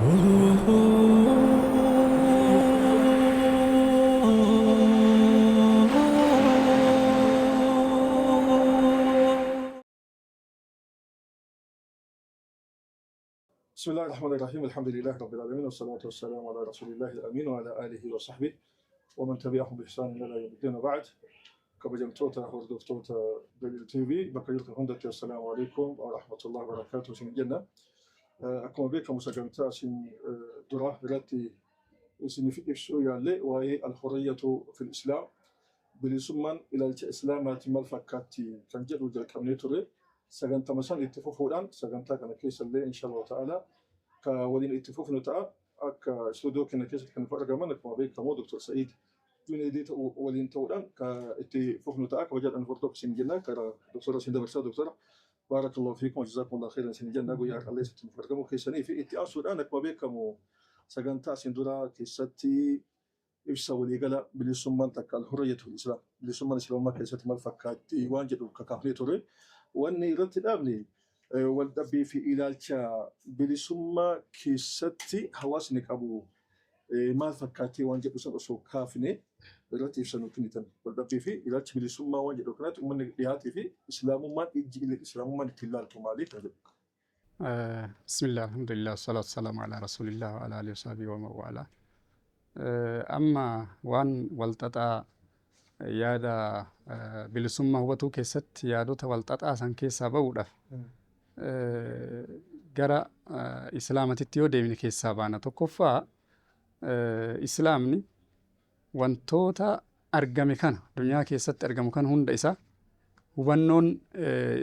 بسم الله الرحمن الرحيم الحمد لله رب العالمين والصلاة والسلام على رسول الله الأمين وعلى آله وصحبه ومن تبعهم بإحسان إلى يوم الدين وبعد كبجمتوتا هردفتوتا دليل تي في بقية هندتي السلام عليكم ورحمة الله وبركاته سن الجنة أكون بكم مسجمتا سن دراه التي سنفيد إفسويا لي وهي الحرية في الإسلام بلسمان إلى الإسلام تمال فكاتي تنجر وجل كمنيتوري سجنتا مثلا اتفقوا سجنتا كان كيس اللي إن شاء الله تعالى كولين اتفاق نتاع أك سودو كنا كيس كان فرق جمانك ما بين كمو دكتور سعيد يونيديت ولين تودان كاتفاق نتاع وجد أن فرتوك سنجنا كرا دكتور سيدا برسا دكتور بارك الله فيكم وجزاكم الله خيرا سنجنا ويا الله ستم فرقمو كيسني في اتيان سودانك ما بين كمو سجنتا سندورا كيستي إفسا وليجلا بلسمان تك الحرية في الإسلام بلسمان الإسلام ما كيست مالفكات يوانجد ككافني توري وأني رتب أبني والدبي في إلالشا بلسما كيستي حواسنك أبو ما فكاتي وانجب سب أسو كافني رتب سنوكنيتن والدبي في إلالشا بلسما وانجب كنات ومن لياتي في إسلام ما يجي الإسلام ما تلال كمالي بسم الله الحمد لله والصلاة والسلام على رسول الله وعلى آله وصحبه ومن والاه أما وان والتتا yaada bilisummaa hubatuu keessatti yaadota walxaxaasan keessaa ba'uudhaaf gara islaamatitti yoo deemne keessaa baana. Tokkoffaa islaamni wantoota argame kana dunyaa keessatti argamu kan hunda isaa hubannoon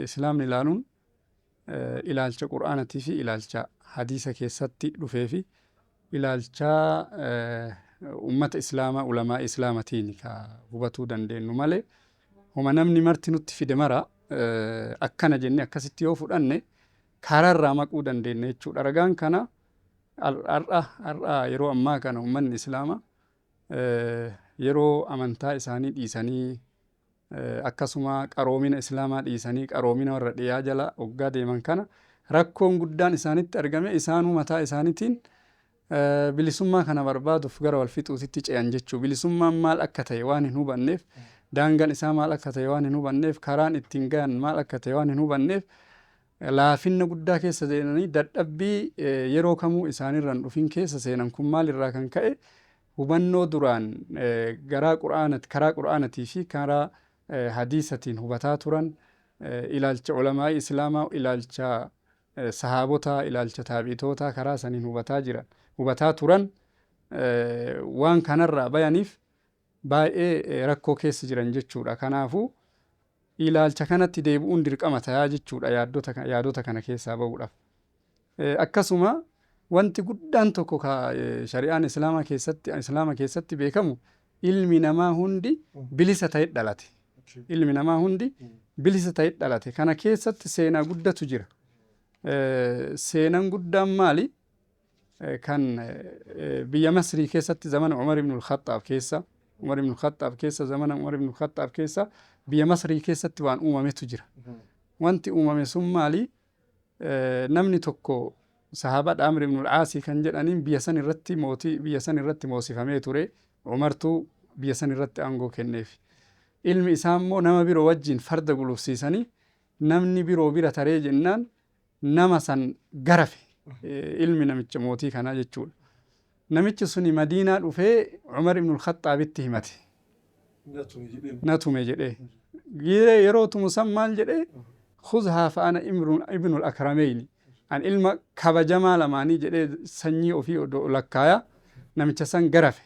islaamni ilaaluun ilaalcha qur'aanatii fi ilaalcha hadiisa keessatti dhufee fi ilaalcha ummata islaamaa ulamaa islaamatiin ka hubatuu dandeenyu malee homa namni marti nutti fide mara akkana jenne akkasitti yoo fudhanne karaarraa maquu dandeenya jechuudha. Ragaan kana har'a yeroo ammaa kana ummanni islaamaa yeroo amantaa isaanii dhiisanii akkasuma qaroomina islaamaa dhiisanii qaroomina warra dhiyaa jala hoggaa deeman kana rakkoon guddaan isaanitti argame isaanuu mataa isaaniitiin bilisummaa kana barbaaduuf gara wal fixuutitti ce'an jechuu. Bilisummaan maal akka ta'e waan hin hubanneef, daangaan isaa maal akka ta'e waan hin hubanneef, karaan ittiin gahan maal akka ta'e waan hin hubanneef laafinna guddaa keessa seenanii dadhabbii yeroo kamuu isaanirraan dhufin keessa seenan kun maalirraa kan ka'e hubannoo duraan karaa qur'aanatii fi karaa hadiisatiin hubataa turan ilaalcha ulamaa islaamaa, ilaalcha sahaabota, ilaalcha taabi'itoota karaa saniin hubataa turan waan kanarraa bayaniif baay'ee rakkoo keessa jiran jechuudha. Kanaafuu ilaalcha kanatti deebi'uun dirqama tayaa jechuudha yaadota kana keessaa ba'uudhaaf. Akkasuma wanti guddaan tokko shari'aan islaama keessatti beekamu ilmi namaa hundi bilisa ta'e dhalate. Ilmi namaa hundi bilisa ta'e dhalate. Kana keessatti seenaa guddatu jira. Seenaan guddaan maali? Kan biyya Masrii keessatti zamana Umar ibn al-Khattaab keessa biyya Masrii keessatti waan uumametu jira. Wanti uumame sun maali? Namni tokko sahaabaa Amr ibn al-Aasii kan jedhaniin biyya san irratti moosifamee ture. Umartuu biyya san irratti aangoo kenneef. Ilmi isaa immoo nama biroo wajjin farda gulufsiisanii namni biroo bira taree jennaan nama san garafe. Ilmi namicha mootii kanaa jechuudha. Namichi suni Madiinaa dhufee Umar ibn al-Khattaabitti himate. Natume jedhee. Yeroo tumusan maal jedhee? Khuzhaa fa'ana ibnu al-Akrameyni. An ilma kabajamaa lamaanii jedhee sanyii ofii lakkaaya namicha san garafe.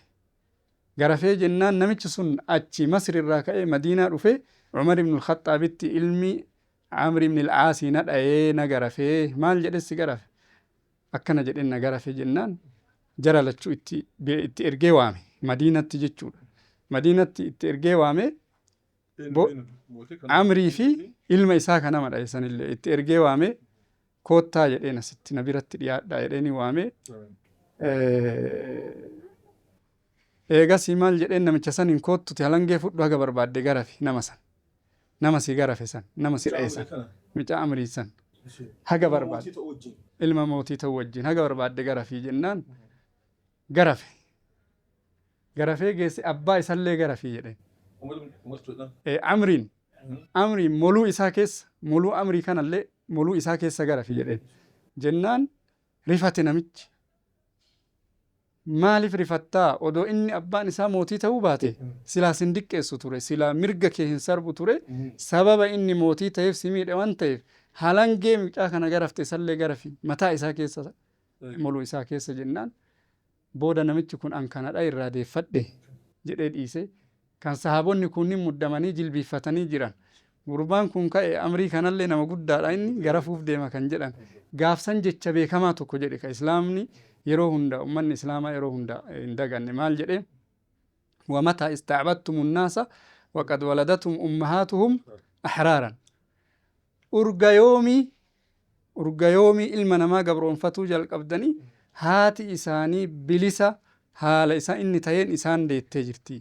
Garafee jennaan namichi sun achi Masri irraa ka'ee Madiinaa dhufee Umar ibn al-Khattaabitti ilmi Amr ibn al-Aasii na dha'ee na garafee maal jedhessi garafe? Akkana jedheen na garafe jennaan jara lachuu itti ergee waame Madiinatti jechuudha. Madiinatti itti ergee waame Amrii fi ilma isaa kana madha sanillee itti ergee waame koottaa jedheen asitti na biratti dhiyaadhaa jedheeni waame. Eegasii maal jedheen namicha san hin koottuti halangee fudhu haga barbaadde garafe nama si garafe san nama si dha'e san micaa Amrii san haga barbaade ilma mootii ta'uu wajjin haga barbaadde garafii jennaan garafee geesse abbaa isallee garafii jedheen. Amriin moluu isaa keessa moluu amrii kanallee moluu isaa keessa garafii jedheen jennaan rifate namichi. Maaliif rifattaa odoo inni abbaan isaa mootii ta'uu baate silaa sin diqqeessu ture silaa mirga kee hin sarbu ture sababa inni mootii ta'eef si miidhe waan ta'eef halangee mucaa kana garafte isallee garafi mataa isaa keessa moluu isaa keessa jennaan booda namichi kun an kanadha irraa deeffadhe jedhee dhiise kan sahaabonni kunniin muddamanii jilbiiffatanii jiran gurbaan kun ka'e amrii kanallee nama guddaadha inni garafuuf deema kan jedhan gaafsan jecha beekamaa tokko jedhe ka islaamni yeroo hunda ummanni islaamaa yeroo hunda hin daganne maal jedhe wamataa istacbadtumu nnaasa waqad waladatum ummahaatuhum ahraaran urgayoomii ilma namaa gabroonfatuu jalqabdanii haati isaanii bilisa haala isa inni ta'een isaan deettee jirti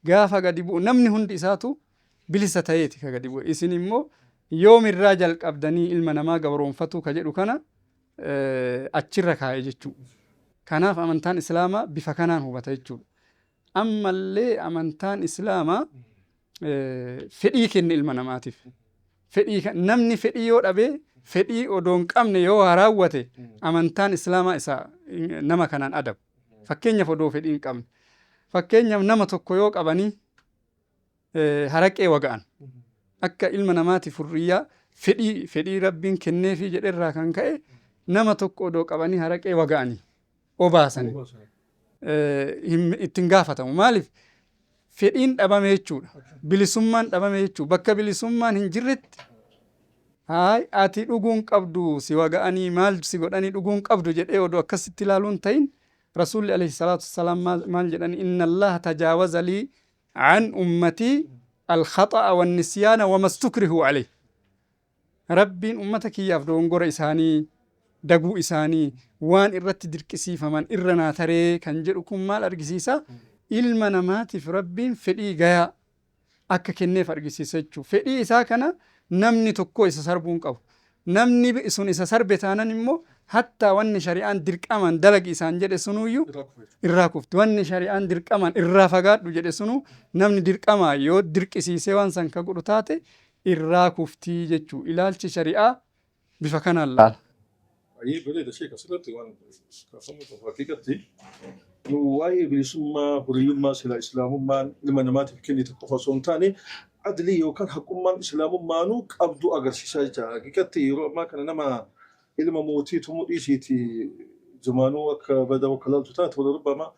gaafa gadi bu'u namni hundi isaatu bilisa ta'eeti ka gadi bu'e isin immoo yoomirraa jalqabdanii ilma namaa gabroonfatuu ka jedhu kana achirra kaa'e jechuudha. Kanaaf amantaan islaamaa bifa kanaan hubata jechuudha. Ammallee amantaan islaamaa fedhii kenne ilma namaatiif. Namni fedhii yoo dhabee fedhii odoo hin qabne yoo raawwate amantaan islaamaa isa nama kanaan adabu. Fakkeenyaaf odoo fedhii hin qabne. Fakkeenyaaf nama tokko yoo qabanii haraqee waga'an akka ilma namaatiif hurriyyaa fedhii rabbiin kenneefii jedherraa kan ka'e nama tokko odoo qabanii haraqee waga'anii obaasanii ittiin gaafatamu. Maaliif fedhiin dhabame jechuudha. Bilisummaan dhabame jechuudha. Bakka bilisummaan hin jirretti ati dhuguun qabdu si waga'anii maal si godhanii dhuguun qabdu jedhee odoo akkasitti ilaaluun ta'in rasuulli alayhi salaatu wassalaam maal jedhani inna allaha tajaawaza lii an ummatii alkhaxa'a wannisyaana wamastukrihu alayh. Rabbiin ummata kiyyaaf dogongora isaanii daguu isaanii waan irratti dirqisiifaman irra naa taree kan jedhu kun maal argisiisa ilma namaatiif rabbiin fedhii gayaa akka kenneef argisiisa jechuudha. Fedhii isaa kana namni tokko isa sarbuu hin qabu. Namni sun isa sarbe taanan immoo hattaa wanni shari'aan dirqaman dalagi isaan jedhe sunuyyuu irraa kufti. Wanni shari'aan dirqaman irraa fagaadhu jedhe sunuu namni dirqamaa yoo dirqisiisee waan san ka godhu taate irraa kuftii jechuudha. Ilaalchi shari'aa bifa kanaan laala. Bareeda sheeka asirratti waan kaafamu haqiiqatti waa'ee bilisummaa huriyyummaa sila islaamummaan ilma namaatiif kennite qofa osoo hin taane adlii yookaan haqqummaan islaamummaanuu qabdu agarsiisaa jecha haqiiqatti yeroo ammaa kana nama ilma mootii tumuu dhiisiiti zumaanuu akka bada bakka laaltu taate wal rubbamaa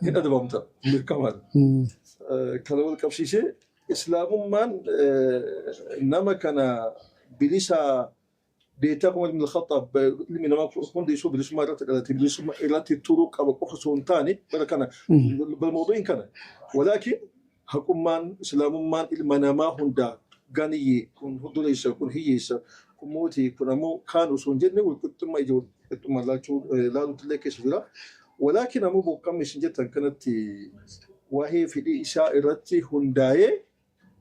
hin adabamta mirkamaadha. Kana wal qabsiisee islaamummaan nama kana bilisaa بيتاكم ابن الخطاب من ما كنت يسوي بالاسم إرات الطرق أو قفص ثاني كان بالموضوع كان ولكن حكمان إسلام مان المنما هندا غني كن هدول يسا كن هي يسا كن موتي كن مو كانوا سنجدنا وكنت ما يجوا ثم لا نتلك سفرا ولكن أمو بكم سنجدة كانت وهي في الإشاء إراتي هنداي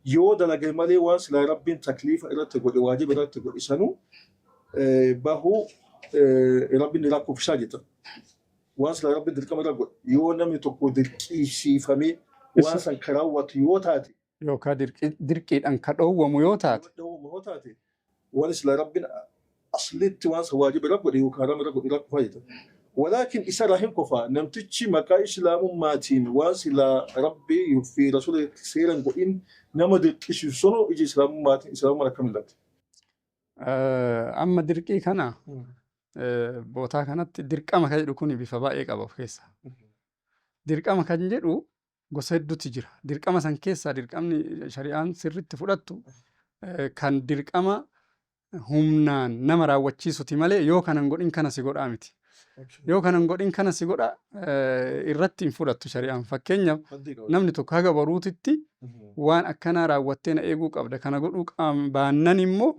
يود لقى مالي واس لا ربين تكليف إراتي قد واجب إراتي قد إسانو bahu rabbiin irraa kuffisaa jetta. Waan sila rabbiin dirqama irraa godhe yoo namni tokko dirqisiifamee waan san ka raawwatu yoo taate yookaan dirqiidhaan ka dhoowwamu yoo taate waan sila rabbiin aslitti waan san waajiba irraa godhe yookaan haram irraa godhe irraa kufaa jetta. Walaakin isa irraa hin kufa namtichi maqaa islaamummaatiin waan sila rabbii fi rasuula seeran godhin nama dirqisiisu sunoo ija islaamummaatiin islaamummaan akkamiin laatti? Amma dirqii kana bootaa kanatti dirqama kan jedhu kun bifa baay'ee qaba of keessaa. Dirqama kan jedhu gosa hedduutu jira. Dirqama san keessaa dirqamni shari'aan sirriitti fudhattu kan dirqama humnaan nama raawwachiisuti malee yoo kanan godhin kana si godhaa miti. Yoo kanan godhin kana si godha irratti hin fudhattu shari'aan. Fakkeenyaaf namni tokko haga baruutitti waan akkanaa raawwattee na eeguu qabda. Kana godhuu baannan immoo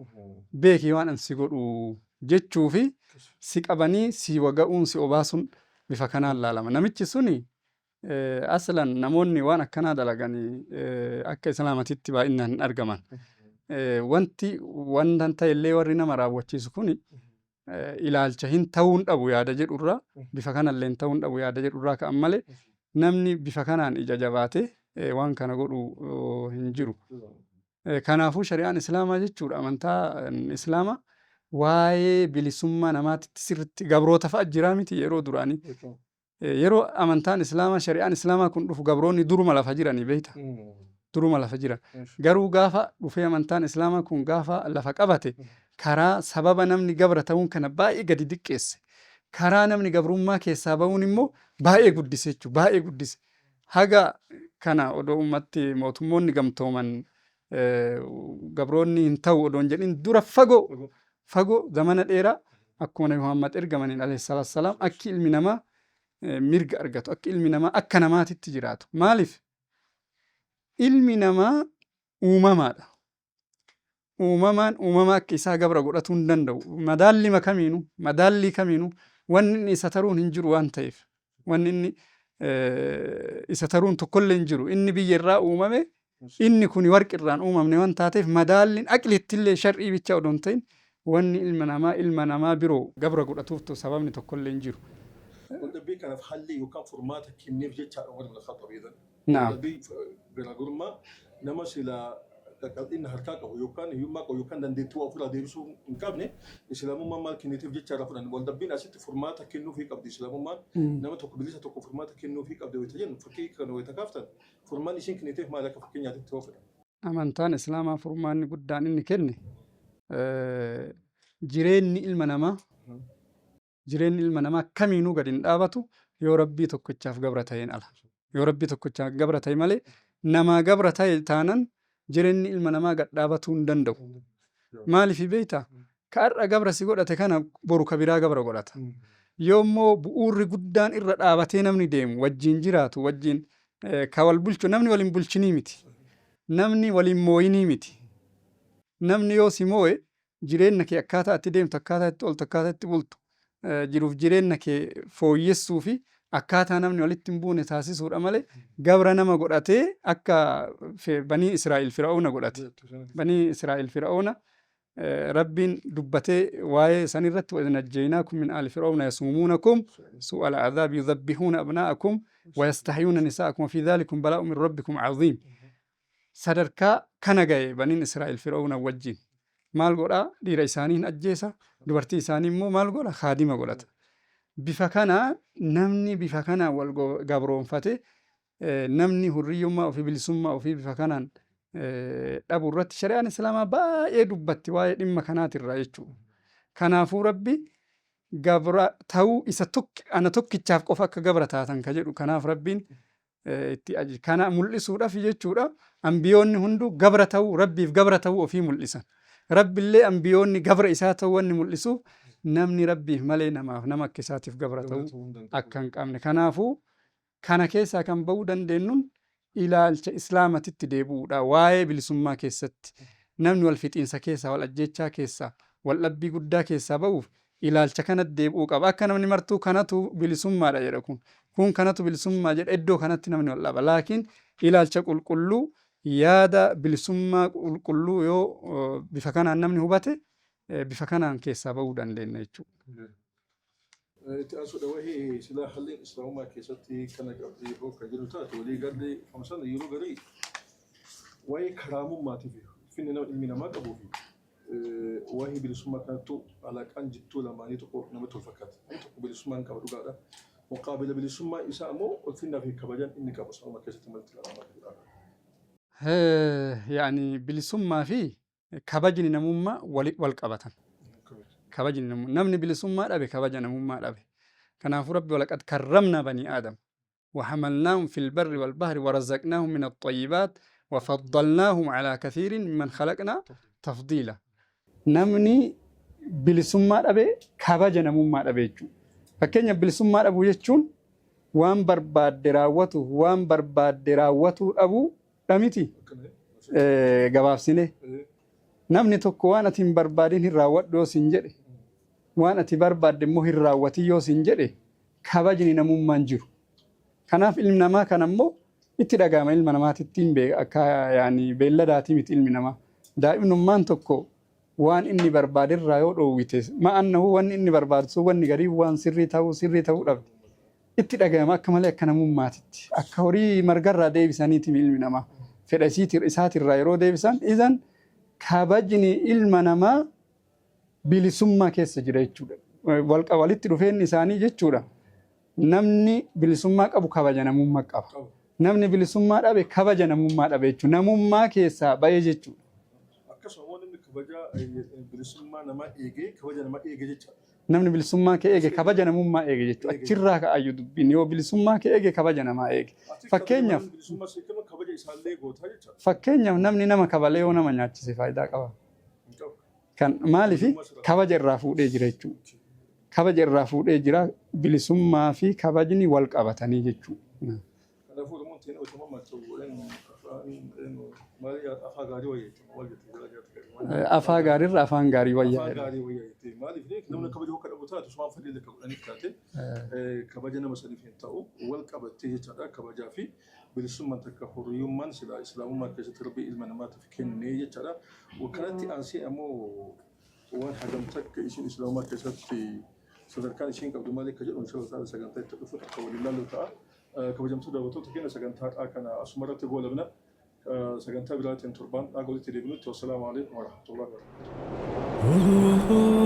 beekii waan an si godhu jechuu fi si qabanii si waga'uun si obaasuun bifa kanaan laalama. Namichi suni aslan namoonni waan akkanaa dalaganii akka islaamatitti baay'inaan hin argaman. wanti wanta ta'ellee warri nama raawwachiisu kuni ilaalcha hin ta'uun dhabu yaada jedhurraa bifa kanallee hin ta'uun dhabu yaada jedhurraa ka'an malee namni bifa kanaan ija jabaatee waan kana godhu hin jiru. Kanaafuu shari'aan islaamaa jechuudha amantaan islaamaa waa'ee bilisummaa namaatitti sirriitti gabroota fa'a jiraa miti yeroo duraanii. Yeroo amantaan islaamaa shari'aan islaamaa kun dhufu gabroonni duruma lafa jiranii beekta. Duruma lafa jiran. Garuu gaafa dhufee amantaan islaamaa kun gaafa lafa qabate karaa sababa namni gabra ta'uun kana baay'ee gadi diqqeesse. Karaa namni gabrummaa keessaa ba'uun immoo baay'ee guddise jechuudha. Baay'ee guddise. Haga kana odoo ummatti mootummoonni gamtooman gabroonni hin ta'u odoon jedhin dura fagoo zamana dheeraa akkuma Nabi Muhammad ergamaniin alayhi salaam akki ilmi namaa mirga argatu akka ilmi namaa akka namaatitti jiraatu. Maaliif? Ilmi namaa uumamaadha. Uumamaa akka isaa gabra godhatuu hin danda'u. Madaallii kamiinuu wanni inni isa taruun hin jiru waan ta'eef. Wanni inni isa taruun tokkollee hin jiru. Inni biyya irraa uumame inni kun warqi irraan uumamne waan taateef madaalliin aqlittillee shar'ii bicha odoo hin ta'in wanni ilma namaa biroo gabra godhatuuf sababni tokkollee hin jiru. والنبي كان في حلي وكان فورمات كنيف جت على أول من الخطب إذا. نعم. النبي بنقولما نمشي إلى إن هركاك ويكان نديتوا فلا ديرسو مكابنة إسلام ما مال كنيف جت على فلان والنبي ناسيت فورمات كنو في قبل إسلام ما نما تقبليش تقو فورمات كنو في قبل ويتجن فكي كانوا يتكافتن فورمان إيشين كنيف ما لك فكين ياتي توفر. أمانتان إسلام فورمان قدان إني كني جيرين المنما jireenyi ilma namaa kamiinuu gadi hin dhaabatu yoo rabbii tokkichaaf gabra ta'een ala. Yoo rabbii tokkichaaf gabra ta'e malee namaa gabra ta'e taanan jireenyi ilma namaa gad dhaabatuu hin danda'u. Maaliif beektaa? Ka har'a gabra si godhate kana boru ka biraa gabra godhata. Yoommoo bu'uurri guddaan irra dhaabatee namni deemu wajjin jiraatu wajjin ka wal bulchu namni waliin bulchinii miti. Namni waliin mooyinii miti. Namni yoo si moo'e jireenya kee akkaataa itti deemtu akkaataa itti ooltu akkaataa itti bultu. Jiruuf jireenya kee fooyyessuu fi akkaataa namni walitti hin buune taasisuudha malee gabra nama godhatee akka banii Israa'el Fir'aawna godhate. Banii Israa'el Fir'aawna rabbiin dubbatee waa'ee sanirratti وَنَجَّيْنَاكُمْ مِنْ آلِ فِرْعَوْنَ يَسُومُونَكُمْ سُوءَ الْعَذَابِ يُذَبِّحُونَ أَبْنَاءَكُمْ وَيَسْتَحْيُونَ نِسَاءَكُمْ وَفِي ذَلِكُمْ بَلَاءٌ مِنْ رَبِّكُمْ عَظِيمٌ. Sadarkaa kana ga'e baniin Israa'el Fir'aawna wajjin. Maal godhaa dhiira isaanii hin ajjeesa dubartii isaanii immoo maal godha haadima godhata. Bifa kanaa namni bifa kanaan wal gabroonfate namni hurriyyummaa ofii bilisummaa ofii bifa kanaan dhabu irratti shari'aan islaamaa baay'ee dubbatti waa'ee dhimma kanaatirraa jechuudha. Kanaafuu rabbi gabra ta'uu isa ana tokkichaaf qofa akka gabra taatan ka jedhu kanaaf rabbiin itti kana mul'isuudhaaf jechuudha. Ambiyoonni hunduu gabra ta'uu rabbiif gabra ta'uu ofii mul'isan. Rabbillee ambiyoonni gabra isaa ta'uu wanni mul'isuuf namni rabbiif malee namaaf nama akka isaatiif gabra ta'uu akka hin qabne. Kanaafuu kana keessaa kan ba'uu dandeenyuun ilaalcha islaamatitti deebi'uudha. Waa'ee bilisummaa keessatti namni wal fixiinsa keessaa wal ajjechaa keessaa wal dhabbii guddaa keessaa ba'uuf ilaalcha kanatti deebi'uu qaba. Akka namni martuu kanatu bilisummaadha jedha kun kanatu bilisummaa jedha iddoo kanatti namni wal dhaba. Laakiin ilaalcha qulqulluu yaada bilisummaa qulqulluu yoo bifa kanaan namni hubate bifa kanaan keessaa ba'uu dandeenya jechuudha. Ta'asuu dhawahee silaa halliin islaamummaa keessatti kana qabdee hooka jiru taate walii gallee hamsan yeroo garii waa'ee karaamummaatiif finni nama ilmi namaa qabuu fi waa'ee bilisummaa kanattu alaaqaan jittuu lamaanii tokko namatti wal fakkaata. Inni tokko bilisummaan qaba dhugaadha. Muqaabila bilisummaa isaa immoo ulfinnaa fi kabajan inni qabu islaamummaa keessatti malatti karaamummaa. يعني bilisummaa fi kabajni namummaa wal qabatan. Kabajni namummaa namni bilisummaa dhabe kabaja namummaa dhabe. Kanaafuu rabbi walaqad karramna banii aadam وحملناهم في البر والبحر ورزقناهم من الطيبات وفضلناهم على كثير ممن خلقنا تفضيلا. namni bilisummaa dhabe kabaja namummaa dhabe jechuudha. Fakkeenyaaf bilisummaa dhabuu jechuun waan barbaadde raawwatu dhabuu dhamiti gabaabsine namni tokko waan ati hin barbaadin hin raawwadhu yoo sin jedhe waan ati barbaadde immoo hin raawwatin yoo sin jedhe kabajni namummaan jiru. Kanaaf ilmi namaa kana immoo itti dhagahama ilma namaatittiin akka yaani beelladaatii miti ilmi namaa daa'imnummaan tokko waan inni barbaadirraa yoo dhoowwite ma'annahu wanni inni barbaadu wanni garii waan sirrii ta'uu dhabde itti dhagahama akka malee akka namummaatitti akka horii margarraa deebisaniiti ilmi namaa fedha isaatirraa yeroo deebisan izan kabajni ilma namaa bilisummaa keessa jira jechuudha. Walitti dhufeenyi isaanii jechuudha. Namni bilisummaa qabu kabaja namummaa qaba. Namni bilisummaa dhabe kabaja namummaa dhabe jechuudha. Namummaa keessaa ba'ee jechuudha. Akkasuma namni kabaja bilisummaa namaa eegee kabaja namaa eegee jechuudha. Namni bilisummaa kee eege kabaja namummaa eege jechuudha. Achirraa ka'ayyuu dubbiin yoo bilisummaa kee eege kabaja namaa eege. Fakkeenyaaf namni nama kabalee yoo nama nyaachise faayidaa qaba. Kan maaliifi kabaja irraa fuudhee jira jechuudha. Kabaja irraa fuudhee jira bilisummaa fi kabajni wal qabatanii jechuudha. Afaa gaariirra afaan gaarii wayyaa. Namni kabaja hokka dhabu taatu waan fedhii akka godhaniif taate kabaja nama saniif hin ta'u wal qabattee jechaadha kabajaa fi bilisummaan takka hurriyyummaan sila islaamummaa keessatti rabbii ilma namaatiif kennee jechaadha. Wakkanatti aansee ammoo waan hagam takka ishiin islaamummaa keessatti sadarkaan ishiin qabdu malee akka jedhu inshallah ta'ala sagantaa itti dhufu akka waliin laallu ta'a. Kabajamtuu daawwattoota keenya sagantaa kana asumarratti goolabna. sagantaa biraatiin torbaan dhagaa walitti deebinutti. Wassalaamu alaikum warahmatullahi wabarakatuh.